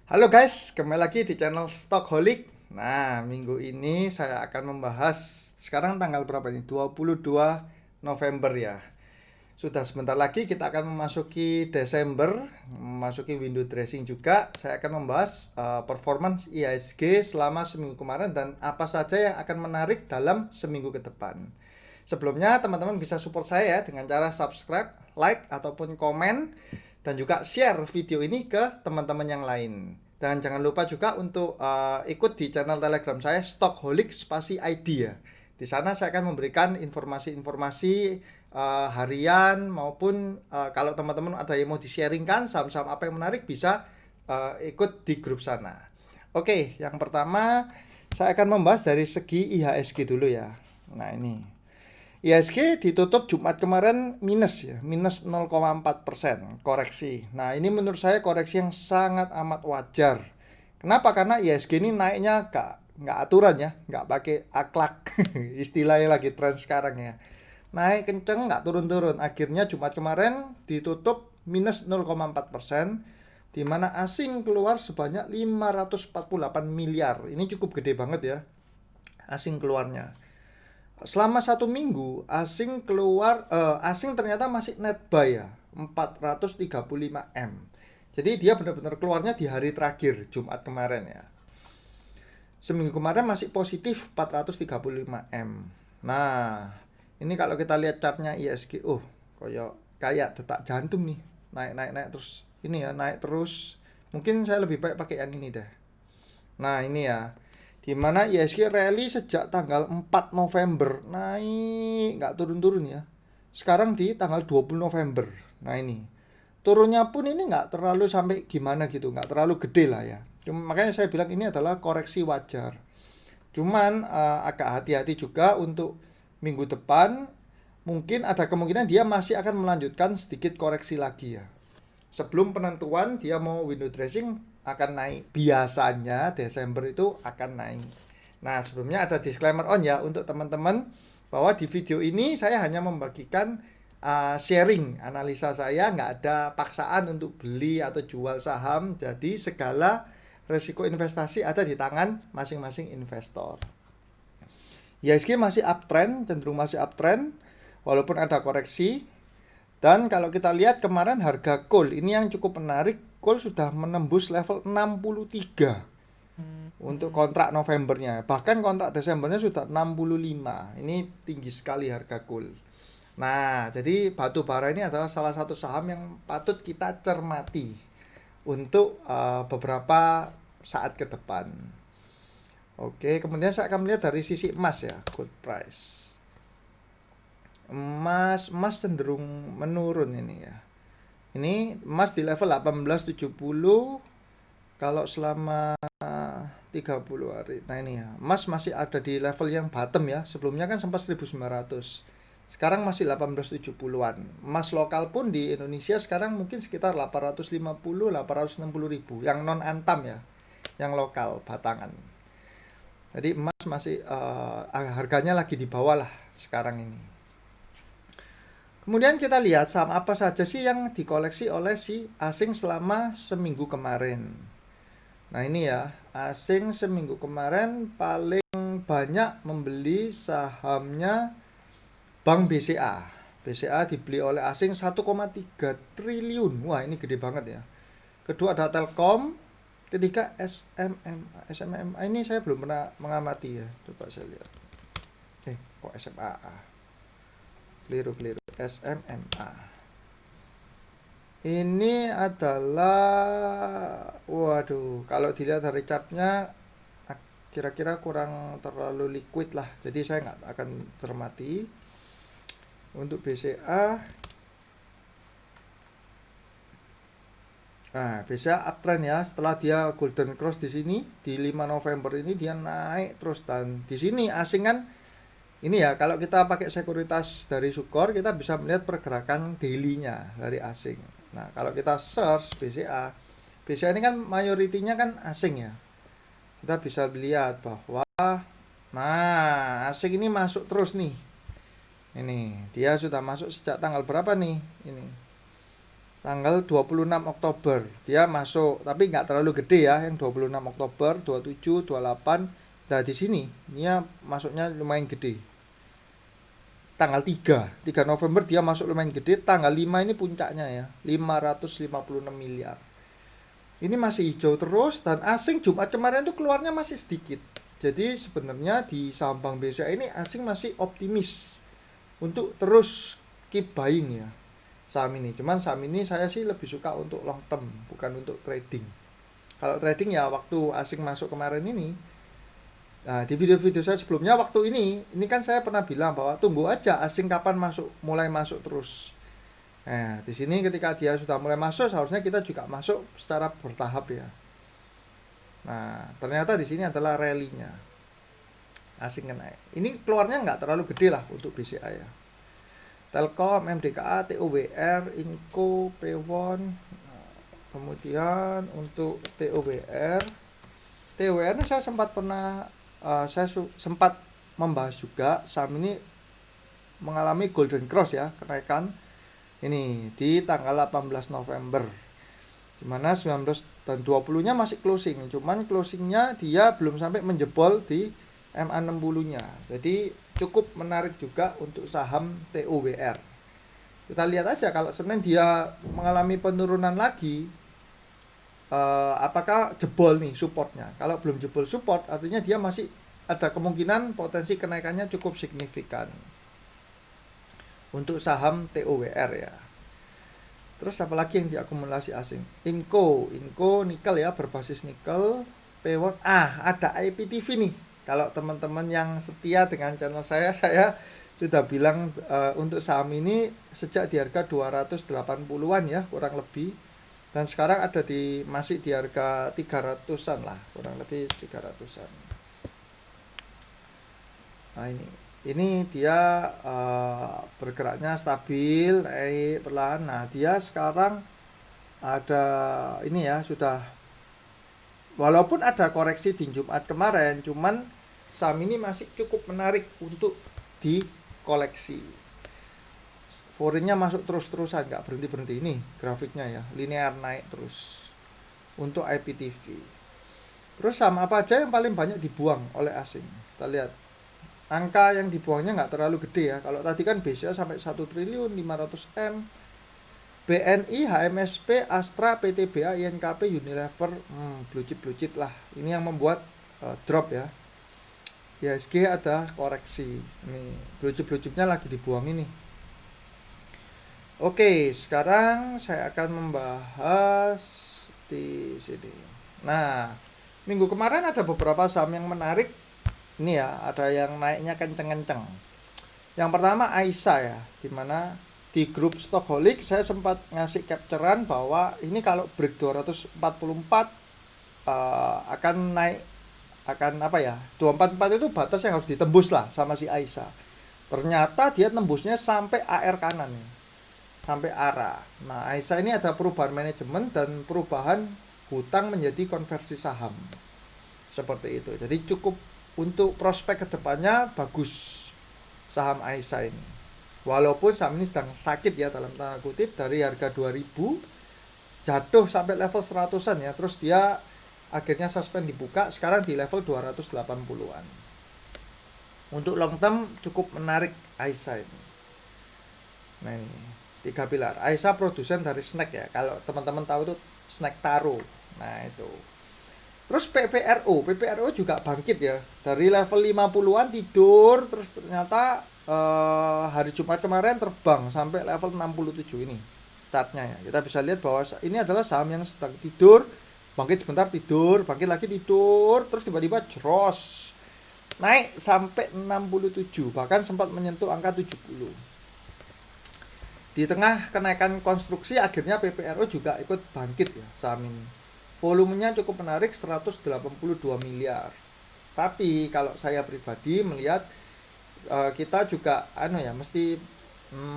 Halo guys, kembali lagi di channel Stockholic. Nah, minggu ini saya akan membahas sekarang tanggal berapa ini? 22 November ya. Sudah sebentar lagi kita akan memasuki Desember, memasuki window dressing juga. Saya akan membahas performance IHSG selama seminggu kemarin dan apa saja yang akan menarik dalam seminggu ke depan. Sebelumnya teman-teman bisa support saya ya dengan cara subscribe, like ataupun komen dan juga share video ini ke teman-teman yang lain. Dan jangan lupa juga untuk ikut di channel Telegram saya Stockholic spasi ID ya. Di sana saya akan memberikan informasi-informasi harian maupun kalau teman-teman ada yang mau di-sharingkan saham-saham apa yang menarik bisa ikut di grup sana. Oke, yang pertama saya akan membahas dari segi IHSG dulu ya. Nah, ini IHSG ditutup Jumat kemarin minus ya, minus 0,4% koreksi. Nah, ini menurut saya koreksi yang sangat amat wajar. Kenapa? Karena IHSG ini naiknya nggak aturan ya, nggak pakai akhlak. Istilahnya lagi tren sekarang ya. Naik kenceng nggak turun-turun. Akhirnya Jumat kemarin ditutup minus 0,4%, di mana asing keluar sebanyak 548 miliar. Ini cukup gede banget ya, asing keluarnya. Selama satu minggu asing keluar, asing ternyata masih net buy ya, 435 M. Jadi dia benar-benar keluarnya di hari terakhir Jumat kemarin ya. Seminggu kemarin masih positif 435 M. Nah, ini kalau kita lihat chartnya ISG, kayak detak jantung nih, naik naik naik terus. Ini ya naik terus. Mungkin saya lebih baik pakai yang ini deh. Nah, ini ya, di mana IHSG rally sejak tanggal 4 November, naik nggak turun-turun ya. Sekarang di tanggal 20 November. Nah, ini turunnya pun ini nggak terlalu sampai gimana gitu, nggak terlalu gede lah ya. Cuma makanya saya bilang ini adalah koreksi wajar. Cuman agak hati-hati juga untuk minggu depan. Mungkin ada kemungkinan dia masih akan melanjutkan sedikit koreksi lagi ya. Sebelum penentuan dia mau window dressing akan naik. Biasanya Desember itu akan naik. Nah, sebelumnya ada disclaimer on ya untuk teman-teman bahwa di video ini saya hanya membagikan sharing analisa saya, nggak ada paksaan untuk beli atau jual saham. Jadi segala resiko investasi ada di tangan masing-masing investor. IHSG masih uptrend, cenderung masih uptrend walaupun ada koreksi. Dan kalau kita lihat kemarin harga coal ini yang cukup menarik, coal sudah menembus level 63 untuk kontrak Novembernya. Bahkan kontrak Desembernya sudah 65. Ini tinggi sekali harga coal. Nah, jadi batu bara ini adalah salah satu saham yang patut kita cermati untuk beberapa saat ke depan. Oke, kemudian saya akan melihat dari sisi emas ya, gold price. Emas cenderung menurun ini ya. Ini emas di level 1870 kalau selama 30 hari. Nah, ini ya. Emas masih ada di level yang bottom ya. Sebelumnya kan sempat 1900. Sekarang masih 1870-an. Emas lokal pun di Indonesia sekarang mungkin sekitar 850 860 ribu yang non antam ya. Yang lokal batangan. Jadi emas masih harganya lagi di bawah lah sekarang ini. Kemudian kita lihat saham apa saja sih yang dikoleksi oleh si asing selama seminggu kemarin. Nah, ini ya, asing seminggu kemarin paling banyak membeli sahamnya Bank BCA. BCA dibeli oleh asing 1,3 triliun. Wah, ini gede banget ya. Kedua ada Telkom, ketiga SMMA. SMMA ini saya belum pernah mengamati ya. Coba saya lihat. Kok SMAA? Keliru. SMMA. Ini adalah, waduh, kalau dilihat dari chartnya kira-kira kurang terlalu liquid lah. Jadi saya nggak akan cermati. Untuk BCA, nah BCA uptrend ya. Setelah dia golden cross di sini di 5 November ini dia naik terus, dan di sini asing kan. Ini ya, kalau kita pakai sekuritas dari Sukor, kita bisa melihat pergerakan daily-nya dari asing. Nah, kalau kita search BCA, BCA ini kan mayoritinya kan asing ya. Kita bisa lihat bahwa, nah, asing ini masuk terus nih. Ini, dia sudah masuk sejak tanggal berapa nih? Ini. tanggal 26 Oktober dia masuk, tapi nggak terlalu gede ya, yang 26 Oktober, 27, 28. Nah di sini dia masuknya lumayan gede. Tanggal 3 November dia masuk lumayan gede, tanggal 5 ini puncaknya ya, 556 miliar. Ini masih hijau terus, dan asing Jumat kemarin tuh keluarnya masih sedikit. Jadi sebenarnya di saham Bank BCA ini asing masih optimis untuk terus keep buying ya saham ini. Cuman saham ini saya sih lebih suka untuk long term, bukan untuk trading. Kalau trading ya waktu asing masuk kemarin ini. Nah, di video-video saya sebelumnya waktu ini kan saya pernah bilang bahwa tunggu aja asing kapan masuk, mulai masuk terus. Nah, di sini ketika dia sudah mulai masuk, seharusnya kita juga masuk secara bertahap ya. Nah, ternyata di sini adalah rally-nya. Asing naik. Ini keluarnya nggak terlalu gede lah untuk BCA ya. Telkom, MDKA, TOWR, Inco, Pewon. Kemudian untuk TOWR ini saya sempat sempat membahas juga. Saham ini mengalami golden cross ya, kenaikan ini di tanggal 18 November, dimana 19 dan 20 nya masih closing, cuman closingnya dia belum sampai menjebol di MA60 nya. Jadi cukup menarik juga untuk saham TOWR. Kita lihat aja kalau Senin dia mengalami penurunan lagi, apakah jebol nih supportnya. Kalau belum jebol support, artinya dia masih ada kemungkinan potensi kenaikannya cukup signifikan untuk saham TOWR ya. Terus apalagi yang diakumulasi asing? Inco nikel ya, berbasis nikel. Pewon, ada IPTV nih. Kalau teman-teman yang setia dengan channel saya sudah bilang untuk saham ini sejak di harga 280-an ya kurang lebih. Dan sekarang ada masih di harga 300-an lah, kurang lebih 300-an. Nah ini dia bergeraknya stabil, naik perlahan. Nah dia sekarang ada ini ya, sudah walaupun ada koreksi di Jumat kemarin, cuman saham ini masih cukup menarik untuk dikoleksi. Foreign-nya masuk terus-terusan, nggak berhenti-berhenti. Ini grafiknya ya, linear naik terus untuk IPTV. Terus saham apa aja yang paling banyak dibuang oleh asing? Kita lihat angka yang dibuangnya nggak terlalu gede ya. Kalau tadi kan BCA sampai 1 triliun 500 M, BNI, HMSP, Astra, PTBA, INKP, Unilever, blue chip lah. Ini yang membuat drop ya. IHSG ada koreksi. Ini blue chipnya lagi dibuang ini. Oke, sekarang saya akan membahas di sini. Nah, minggu kemarin ada beberapa saham yang menarik. Ini ya, ada yang naiknya kenceng-kenceng. Yang pertama Aisyah ya, dimana di grup Stockholik saya sempat ngasih capturean bahwa ini kalau break 244 akan naik, akan apa ya, 244 itu batas yang harus ditembus lah sama si Aisyah. Ternyata dia tembusnya sampai AR kanan nih, sampai ARA. Nah Aisyah ini ada perubahan manajemen dan perubahan hutang menjadi konversi saham seperti itu. Jadi cukup untuk prospek kedepannya bagus saham Aisyah ini. Walaupun saham ini sedang sakit ya dalam tanda kutip, dari harga 2000 jatuh sampai level 100-an ya. Terus dia akhirnya suspend dibuka, sekarang di level 280-an. Untuk long term cukup menarik Aisyah ini. Nah ini 3 pilar. Aisyah produsen dari snack ya. Kalau teman-teman tahu itu snack taro. Nah itu. Terus PPRO juga bangkit ya. Dari level 50-an tidur, terus ternyata hari Jumat kemarin terbang sampai level 67 ini chartnya ya. Kita bisa lihat bahwa ini adalah saham yang sedang tidur, bangkit sebentar tidur, bangkit lagi tidur, terus tiba-tiba jros naik sampai 67, bahkan sempat menyentuh angka 70. Di tengah kenaikan konstruksi akhirnya PPRO juga ikut bangkit ya saham ini. Volumenya cukup menarik, 182 miliar. Tapi kalau saya pribadi melihat kita juga mesti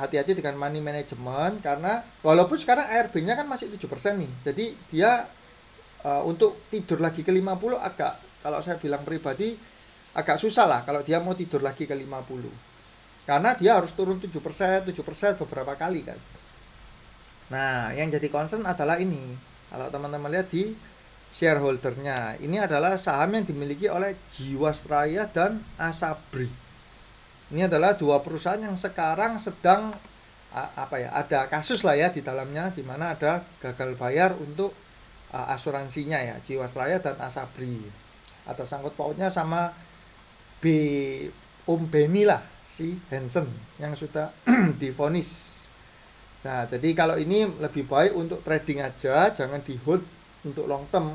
hati-hati dengan money management, karena walaupun sekarang ARB-nya kan masih 7% nih. Jadi dia untuk tidur lagi ke 50 agak, kalau saya bilang pribadi agak susah lah kalau dia mau tidur lagi ke 50. Karena dia harus turun 7% beberapa kali kan. Nah, yang jadi concern adalah ini. Kalau teman-teman lihat di shareholdernya, ini adalah saham yang dimiliki oleh Jiwasraya dan Asabri. Ini adalah dua perusahaan yang sekarang sedang ada kasus lah ya di dalamnya, di mana ada gagal bayar untuk asuransinya ya, Jiwasraya dan Asabri. Atas sangkut pautnya sama B Om Beni lah, si Hansen yang sudah divonis. Nah, jadi kalau ini lebih baik untuk trading aja, jangan di hold untuk long term.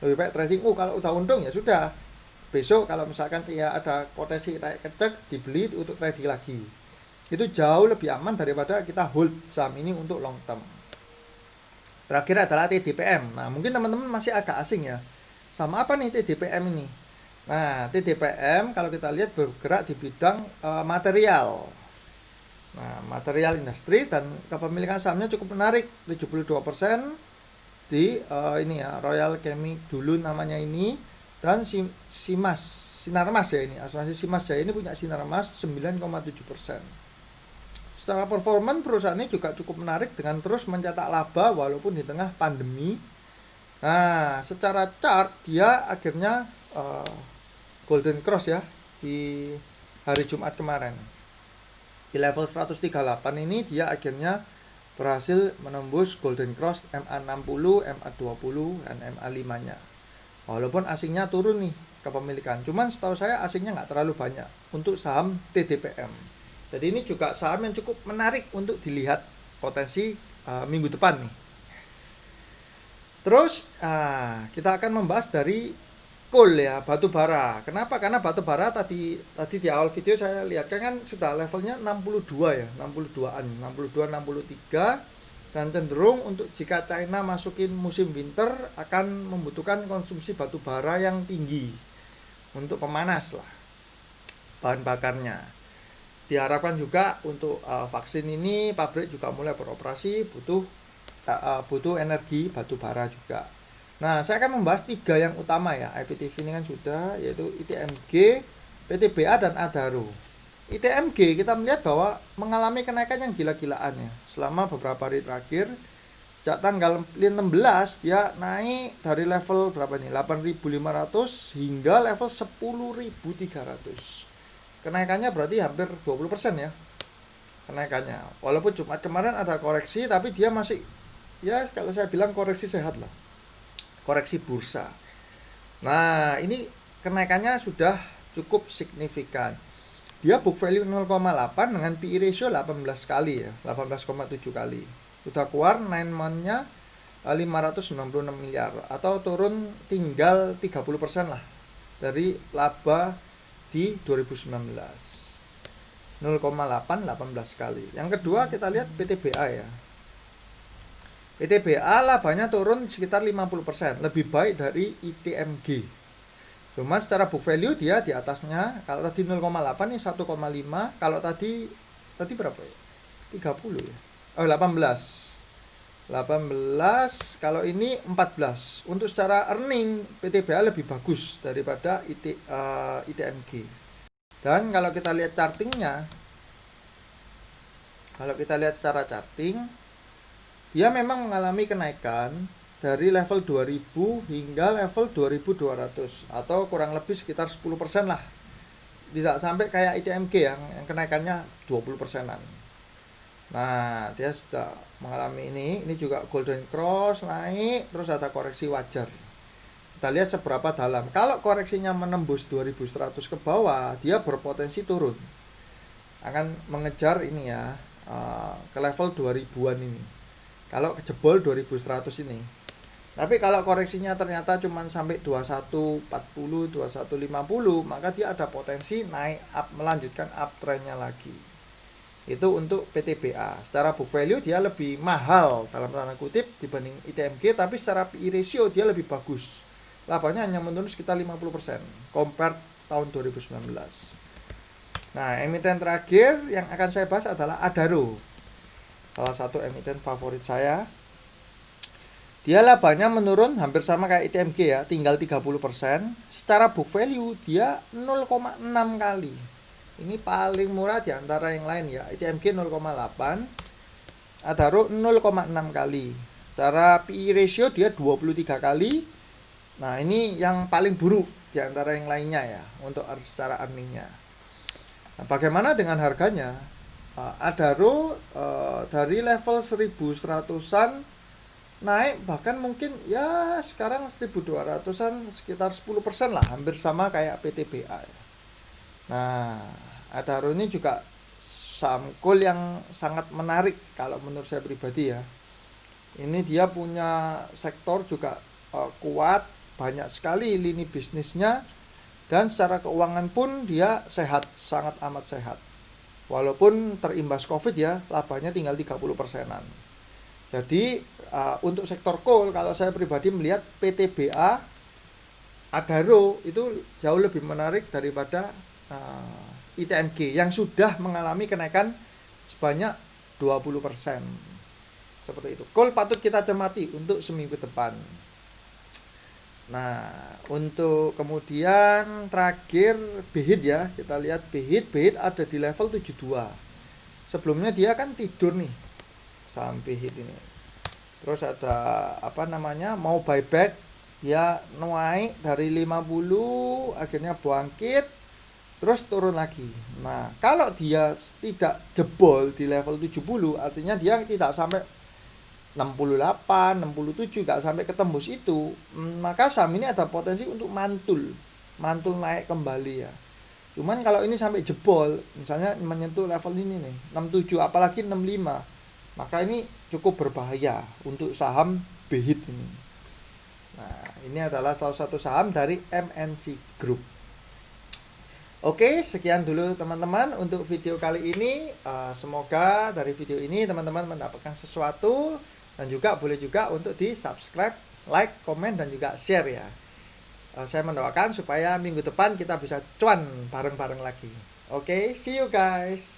Lebih baik trading, kalau udah untung ya sudah. Besok kalau misalkan ya ada potensi naik kecek, dibeli untuk trading lagi. Itu jauh lebih aman daripada kita hold saham ini untuk long term. Terakhir adalah TDPM. Nah, mungkin teman-teman masih agak asing ya. Sama apa nih TDPM ini? Nah, TDPM kalau kita lihat bergerak di bidang material. Nah, material industri dan kepemilikan sahamnya cukup menarik, 72% di ini ya, Royal Chemi dulu namanya ini, dan Sinarmas ya ini, asuransi Simas Jaya ini punya Sinarmas 9,7%. Secara performan perusahaan ini juga cukup menarik dengan terus mencetak laba walaupun di tengah pandemi. Nah, secara chart dia akhirnya golden cross ya di hari Jumat kemarin. Di level 138 ini dia akhirnya berhasil menembus golden cross MA60, MA20 dan MA5 nya. Walaupun asingnya turun nih kepemilikan, cuman setahu saya asingnya nggak terlalu banyak untuk saham TDPM. Jadi ini juga saham yang cukup menarik untuk dilihat potensi minggu depan nih. Terus kita akan membahas dari coal ya, batu bara. Kenapa? Karena batu bara tadi di awal video saya lihat kan sudah levelnya 62 ya, 62-an, 62 63, dan cenderung untuk jika China masukin musim winter akan membutuhkan konsumsi batu bara yang tinggi untuk pemanas lah bahan bakarnya. Diharapkan juga untuk vaksin ini pabrik juga mulai beroperasi, butuh energi batu bara juga. Nah, saya akan membahas 3 yang utama ya. IPTV ini kan sudah, yaitu ITMG, PTBA, dan Adaro. ITMG kita melihat bahwa mengalami kenaikan yang gila-gilaan ya. Selama beberapa hari terakhir, sejak tanggal 16 dia naik dari level berapa nih? 8.500 hingga level 10.300. Kenaikannya berarti hampir 20% ya. Kenaikannya. Walaupun Jumat kemarin ada koreksi, tapi dia masih, ya kalau saya bilang koreksi sehat lah. Koreksi bursa. Nah, ini kenaikannya sudah cukup signifikan. Dia book value 0,8 dengan PE ratio 18 kali ya, 18,7 kali. Sudah keluar 9 month-nya 596 miliar atau turun tinggal 30% lah dari laba di 2019. 0,8 18 kali. Yang kedua kita lihat PTBA ya. PTBA labanya turun sekitar 50%, lebih baik dari ITMG. Cuma secara book value dia di atasnya. Kalau tadi 0,8 nih 1,5. Kalau tadi berapa ya? 30 ya. Oh, 18. Kalau ini 14. Untuk secara earning PTBA lebih bagus daripada ITMG. Dan kalau kita lihat chartingnya, kalau kita lihat secara charting, dia memang mengalami kenaikan dari level 2000 hingga level 2200 atau kurang lebih sekitar 10% lah. Tidak sampai kayak ITMG yang kenaikannya 20%-an. Nah, dia sudah mengalami ini juga golden cross naik, terus ada koreksi wajar. Kita lihat seberapa dalam. Kalau koreksinya menembus 2100 ke bawah, dia berpotensi turun. Akan mengejar ini ya, ke level 2000-an ini. Kalau kejebol 2100 ini. Tapi kalau koreksinya ternyata cuma sampai 2140, 2150, maka dia ada potensi naik up, melanjutkan uptrendnya lagi. Itu untuk PTBA. Secara book value dia lebih mahal dalam tanda kutip dibanding ITMG, tapi secara PE ratio dia lebih bagus. Labanya hanya menurun sekitar 50% compare tahun 2019. Nah, emiten terakhir yang akan saya bahas adalah Adaro. Salah satu emiten favorit saya. Dia labanya menurun hampir sama kayak ITMG ya, tinggal 30%. Secara book value dia 0,6 kali. Ini paling murah di antara yang lain ya. ITMG 0,8, Adaro 0,6 kali. Secara PE ratio dia 23 kali. Nah, ini yang paling buruk di antara yang lainnya ya untuk secara earningnya. Nah, bagaimana dengan harganya? Adaro dari level 1100-an naik bahkan mungkin ya sekarang 1200-an sekitar 10% lah, hampir sama kayak PTBA ya. Nah, Adaro ini juga saham coal yang sangat menarik kalau menurut saya pribadi ya. Ini dia punya sektor juga kuat, banyak sekali lini bisnisnya, dan secara keuangan pun dia sehat, sangat amat sehat. Walaupun terimbas Covid ya, labanya tinggal 30%-an. Jadi untuk sektor coal kalau saya pribadi melihat PTBA, Adaro itu jauh lebih menarik daripada ITNG yang sudah mengalami kenaikan sebanyak 20%. Seperti itu. Coal patut kita cermati untuk seminggu depan. Nah, untuk kemudian terakhir BHIT ya, kita lihat BHIT ada di level 72. Sebelumnya dia kan tidur nih saham BHIT ini. Terus ada mau buyback, dia naik dari 50 akhirnya bangkit terus turun lagi. Nah, kalau dia tidak jebol di level 70 artinya dia tidak sampai 68, 67 nggak sampai ketembus itu, maka saham ini ada potensi untuk mantul naik kembali ya. Cuman kalau ini sampai jebol, misalnya menyentuh level ini nih, 67 apalagi 65, maka ini cukup berbahaya untuk saham BHIT ini. Nah, ini adalah salah satu saham dari MNC Group. Oke, sekian dulu teman-teman untuk video kali ini. Semoga dari video ini teman-teman mendapatkan sesuatu, dan juga boleh juga untuk di subscribe, like, komen, dan juga share ya. Saya mendoakan supaya minggu depan kita bisa cuan bareng-bareng lagi. Oke, see you guys.